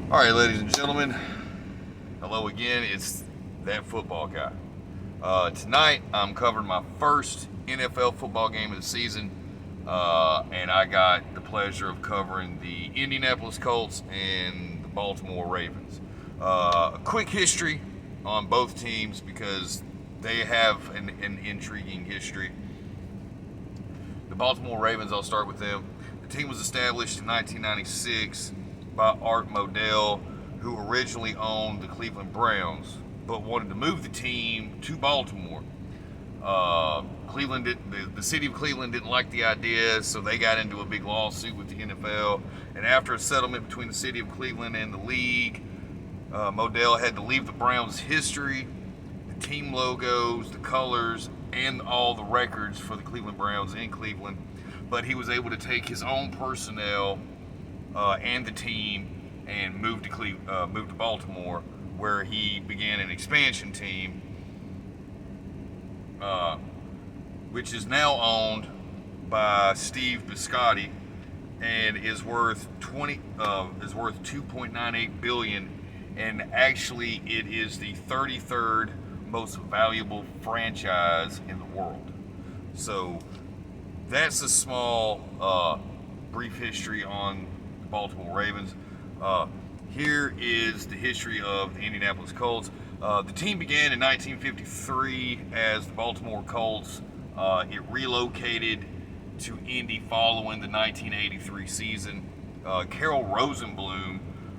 All right, ladies and gentlemen, hello again. It's that football guy. Tonight, I'm covering my first NFL football game of the season, and I got the pleasure of covering the Indianapolis Colts and the Baltimore Ravens. A quick history on both teams because they have an intriguing history. The Baltimore Ravens, I'll start with them. The team was established in 1996 by Art Modell, who originally owned the Cleveland Browns, but wanted to move the team to Baltimore. The city of Cleveland didn't like the idea, so they got into a big lawsuit with the NFL. And after a settlement between the city of Cleveland and the league, Modell had to leave the Browns' history, the team logos, the colors, and all the records for the Cleveland Browns in Cleveland. But he was able to take his own personnel and the team and moved to Baltimore, where he began an expansion team, which is now owned by Steve Biscotti and is worth 2.98 billion, and actually it is the 33rd most valuable franchise in the world. So that's a small brief history on the Baltimore Ravens. Here is the history of the Indianapolis Colts. The team began in 1953 as the Baltimore Colts. It relocated to Indy following the 1983 season. Carol Rosenblum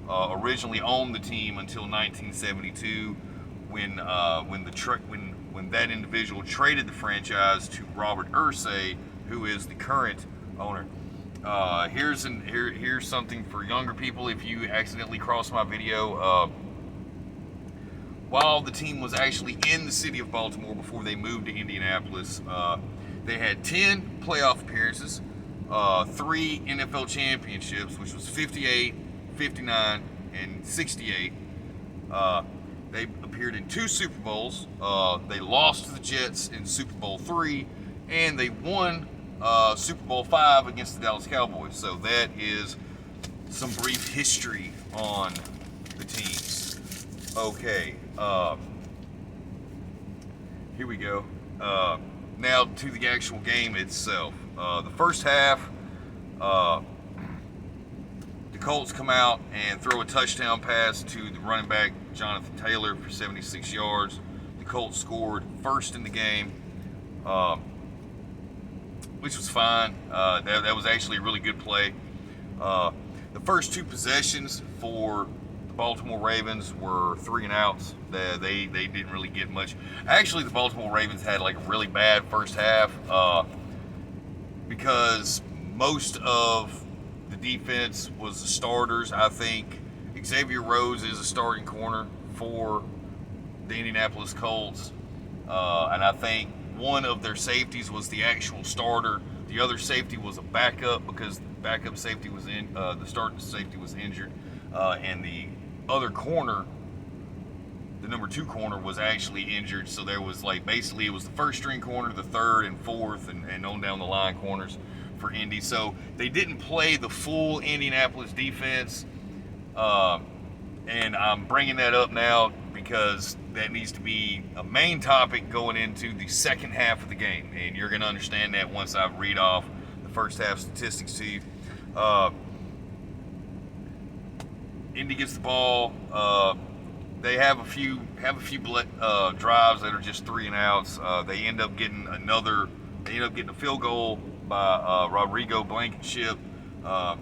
originally owned the team until 1972, when that individual traded the franchise to Robert Irsay, who is the current owner. Here's something for younger people. If you accidentally crossed my video, while the team was actually in the city of Baltimore before they moved to Indianapolis, they had 10 playoff appearances, 3 NFL championships, which was 58, 59, and 68. They appeared in 2 Super Bowls. They lost to the Jets in Super Bowl III, and they won Super Bowl V against the Dallas Cowboys. So that is some brief history on the teams. Okay, here we go. Now to the actual game itself. The first half, the Colts come out and throw a touchdown pass to the running back Jonathan Taylor for 76 yards. The Colts scored first in the game, which was fine. That was actually a really good play. The first 2 possessions for the Baltimore Ravens were 3 and outs. They didn't really get much. Actually, the Baltimore Ravens had like a really bad first half because most of the defense was the starters. I think Xavier Rhodes is a starting corner for the Indianapolis Colts, and I think one of their safeties was the actual starter. The other safety was a backup because the backup safety was the starting safety was injured, and the other corner, the number 2 corner, was actually injured. So there was basically it was the first string corner, the third and fourth, and on down the line corners for Indy. So they didn't play the full Indianapolis defense, and I'm bringing that up now because that needs to be a main topic going into the second half of the game, and you're going to understand that once I read off the first half statistics to you. Indy gets the ball. They have a few drives that are just 3 and outs. They end up getting a field goal by Rodrigo Blankenship. So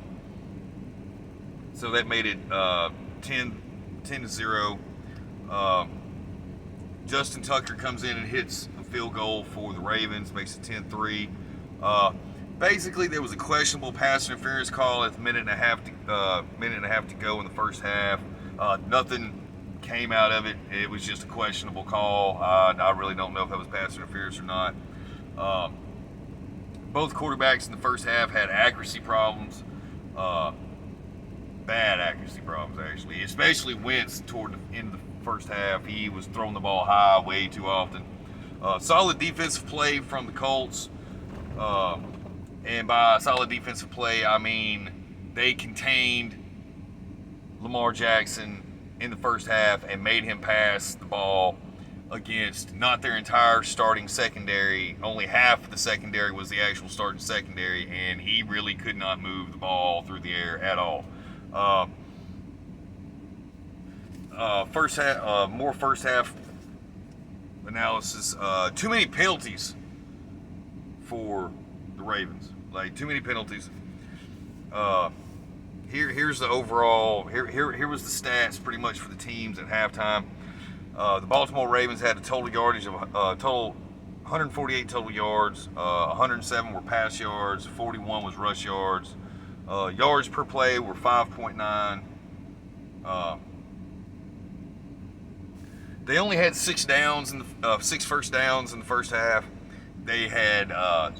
that made it 10-0. Justin Tucker comes in and hits a field goal for the Ravens, makes it 10-3. Basically, there was a questionable pass interference call at the minute and a half to go in the first half. Nothing came out of it. It was just a questionable call. I really don't know if that was pass interference or not. Both quarterbacks in the first half had accuracy problems. Bad accuracy problems, actually. Especially Wentz toward the end of the first half. He was throwing the ball high way too often. Solid defensive play from the Colts. And by solid defensive play, I mean they contained Lamar Jackson in the first half and made him pass the ball against not their entire starting secondary. Only half of the secondary was the actual starting secondary, and he really could not move the ball through the air at all. First half, more first half analysis. Too many penalties for the Ravens. Like, too many penalties. Here's the overall. Here was the stats pretty much for the teams at halftime. The Baltimore Ravens had a total yardage of total 148 total yards. 107 were pass yards. 41 was rush yards. Yards per play were 5.9. They only had 6 first downs in the first half. They had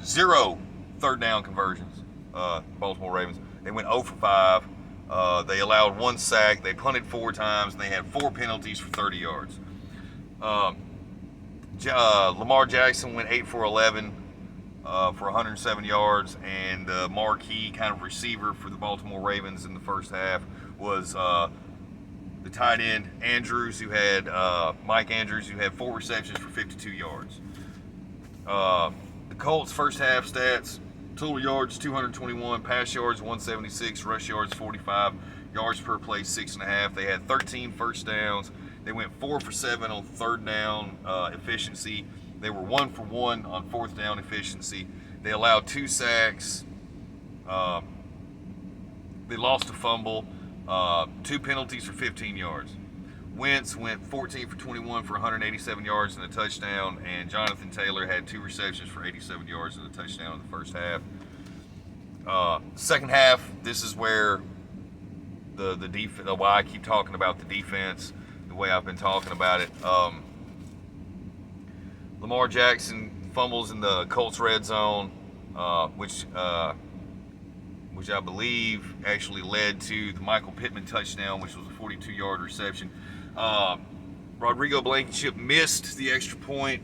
0 third down conversions. Baltimore Ravens. They went 0 for 5. They allowed 1 sack. They punted 4 times, and they had 4 penalties for 30 yards. Lamar Jackson went 8 for 11 for 107 yards, and the marquee kind of receiver for the Baltimore Ravens in the first half was the tight end Andrews, who had Mike Andrews, who had 4 receptions for 52 yards. The Colts first half stats: total yards 221, pass yards 176, rush yards 45, yards per play 6.5. They had 13 first downs. They went 4 for 7 on third down efficiency. They were 1 for 1 on fourth down efficiency. They allowed 2 sacks. They lost a fumble. 2 penalties for 15 yards. Wentz went 14 for 21 for 187 yards and a touchdown, and Jonathan Taylor had 2 receptions for 87 yards and a touchdown in the first half. Second half, this is where the defense, why I keep talking about the defense the way I've been talking about it. Lamar Jackson fumbles in the Colts red zone, which I believe actually led to the Michael Pittman touchdown, which was a 42-yard reception. Rodrigo Blankenship missed the extra point.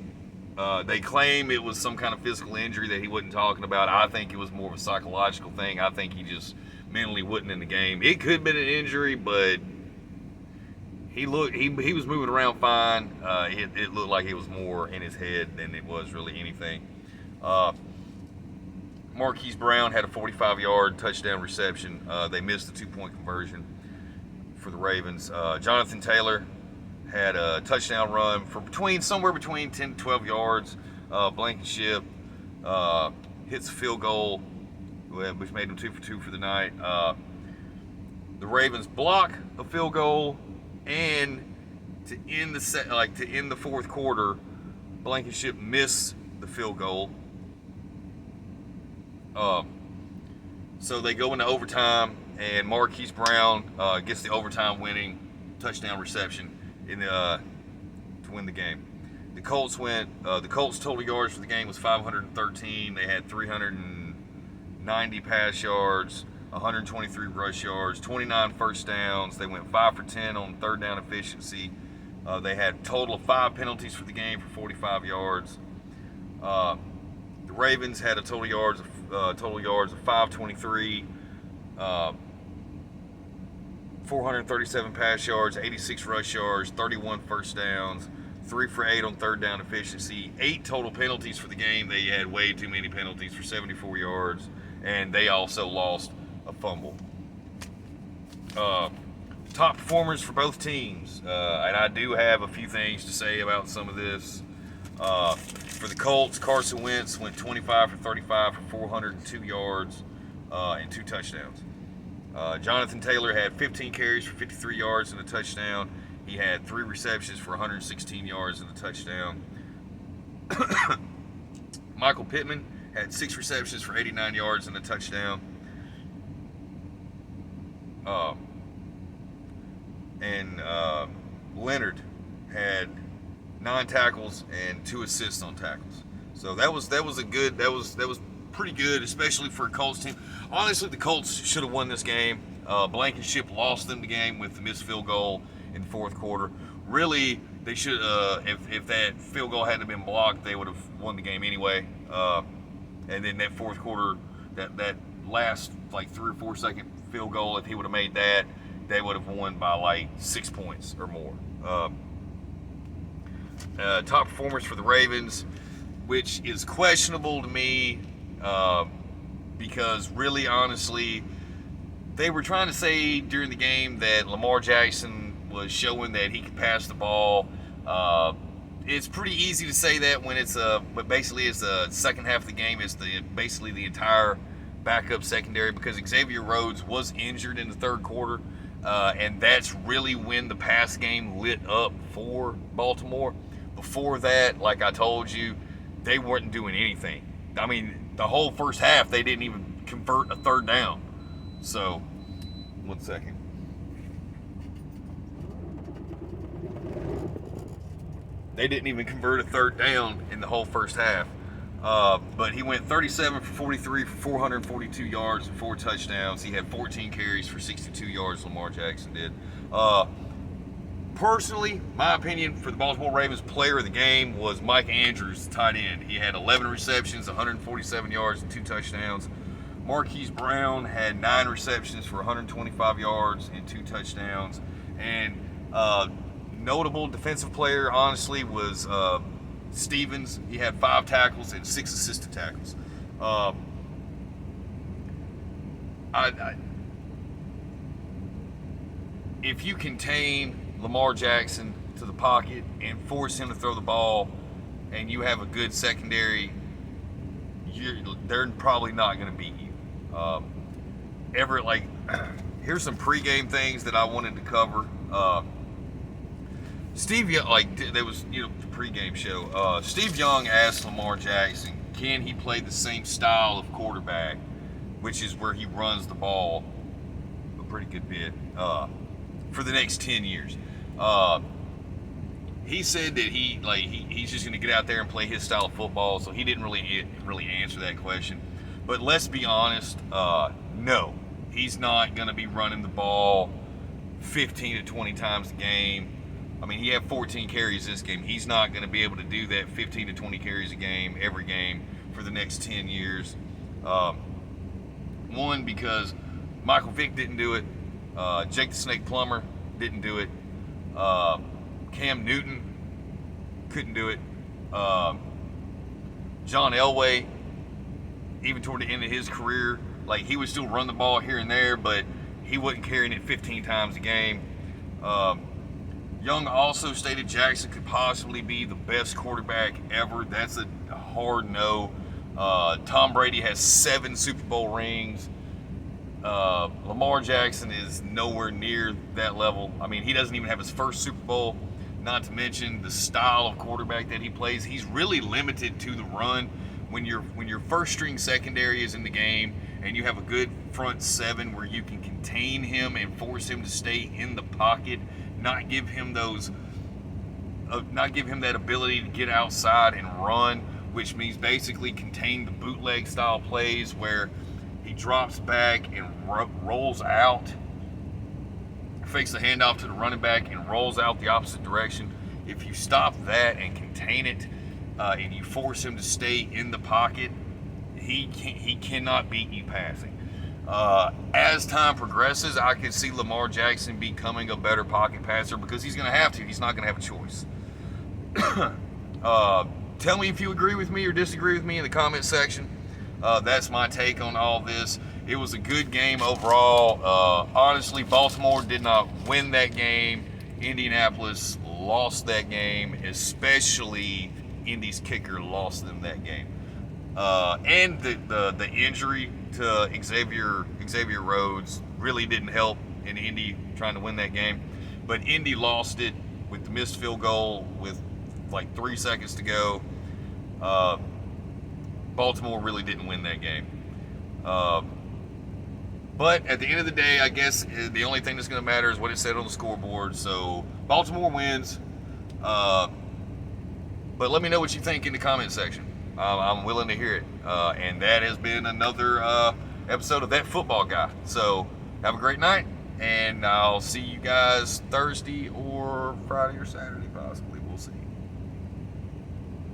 They claim it was some kind of physical injury that he wasn't talking about. I think it was more of a psychological thing. I think he just mentally wasn't in the game. It could have been an injury, but he was moving around fine. It looked like it was more in his head than it was really anything. Marquise Brown had a 45-yard touchdown reception. They missed the 2-point conversion for the Ravens. Jonathan Taylor had a touchdown run for somewhere between 10 to 12 yards. Blankenship hits a field goal, which made him 2 for 2 for the night. The Ravens block a field goal, and to end the fourth quarter, Blankenship missed the field goal. So they go into overtime, and Marquise Brown gets the overtime winning touchdown reception to win the game. The Colts total yards for the game was 513. They had 390 pass yards, 123 rush yards, 29 first downs. They went 5 for 10 on third down efficiency. They had a total of 5 penalties for the game for 45 yards. The Ravens had a total yards of 523, 437 pass yards, 86 rush yards, 31 first downs, 3 for 8 on third down efficiency, 8 total penalties for the game. They had way too many penalties for 74 yards, and they also lost a fumble. Top performers for both teams, and I do have a few things to say about some of this. For the Colts, Carson Wentz went 25 for 35 for 402 yards and 2 touchdowns. Jonathan Taylor had 15 carries for 53 yards and a touchdown. He had 3 receptions for 116 yards and a touchdown. Michael Pittman had 6 receptions for 89 yards and a touchdown. Leonard had 9 tackles and 2 assists on tackles. So that was pretty good, especially for a Colts team. Honestly, the Colts should have won this game. Blankenship lost them the game with the missed field goal in the fourth quarter. Really, they should if that field goal hadn't been blocked, they would have won the game anyway. And then that fourth quarter, that last like 3 or 4 second field goal, if he would have made that, they would have won by like 6 points or more. Top performers for the Ravens, which is questionable to me, because really, honestly, they were trying to say during the game that Lamar Jackson was showing that he could pass the ball. It's pretty easy to say that when but basically it's the second half of the game. It's basically the entire backup secondary, because Xavier Rhodes was injured in the third quarter, and that's really when the pass game lit up for Baltimore. Before that, like I told you, they weren't doing anything. I mean, the whole first half, they didn't even convert a third down. So, 1 second. They didn't even convert a third down in the whole first half. But he went 37 for 43 for 442 yards and 4 touchdowns. He had 14 carries for 62 yards, Lamar Jackson did. Personally, my opinion for the Baltimore Ravens player of the game was Mike Andrews, tight end. He had 11 receptions, 147 yards, and 2 touchdowns. Marquise Brown had 9 receptions for 125 yards and 2 touchdowns. And notable defensive player, honestly, was Stevens. He had 5 tackles and 6 assisted tackles. If you contain Lamar Jackson to the pocket and force him to throw the ball, and you have a good secondary, they're probably not going to beat you. Here's some pregame things that I wanted to cover. There was, the pregame show. Steve Young asked Lamar Jackson, can he play the same style of quarterback, which is where he runs the ball a pretty good bit, for the next 10 years. He said that he's just going to get out there and play his style of football, so he didn't really answer that question. But let's be honest, no, he's not going to be running the ball 15 to 20 times a game. I mean, he had 14 carries this game. He's not going to be able to do that 15 to 20 carries a game, every game, for the next 10 years. One, because Michael Vick didn't do it. Jake the Snake Plummer didn't do it. Cam Newton couldn't do it. John Elway, even toward the end of his career, he would still run the ball here and there, but he wasn't carrying it 15 times a game. Young also stated Jackson could possibly be the best quarterback ever. That's a hard no. Tom Brady has 7 Super Bowl rings. Lamar Jackson is nowhere near that level. I mean, he doesn't even have his first Super Bowl, not to mention the style of quarterback that he plays. He's really limited to the run. When your first string secondary is in the game and you have a good front 7 where you can contain him and force him to stay in the pocket, not give him that ability to get outside and run, which means basically contain the bootleg style plays where he drops back and rolls out, fakes the handoff to the running back and rolls out the opposite direction. If you stop that and contain it, and you force him to stay in the pocket, he cannot beat you passing. As time progresses, I could see Lamar Jackson becoming a better pocket passer, because he's going to have to. He's not going to have a choice. Tell me if you agree with me or disagree with me in the comment section. That's my take on all this. It was a good game overall. Honestly, Baltimore did not win that game. Indianapolis lost that game, especially Indy's kicker lost them that game. And the injury to Xavier Rhodes really didn't help in Indy trying to win that game. But Indy lost it with the missed field goal with 3 seconds to go. Baltimore really didn't win that game. But at the end of the day, I guess the only thing that's going to matter is what it said on the scoreboard. So Baltimore wins. But let me know what you think in the comment section. I'm willing to hear it. And that has been another episode of That Football Guy. So have a great night, and I'll see you guys Thursday or Friday or Saturday.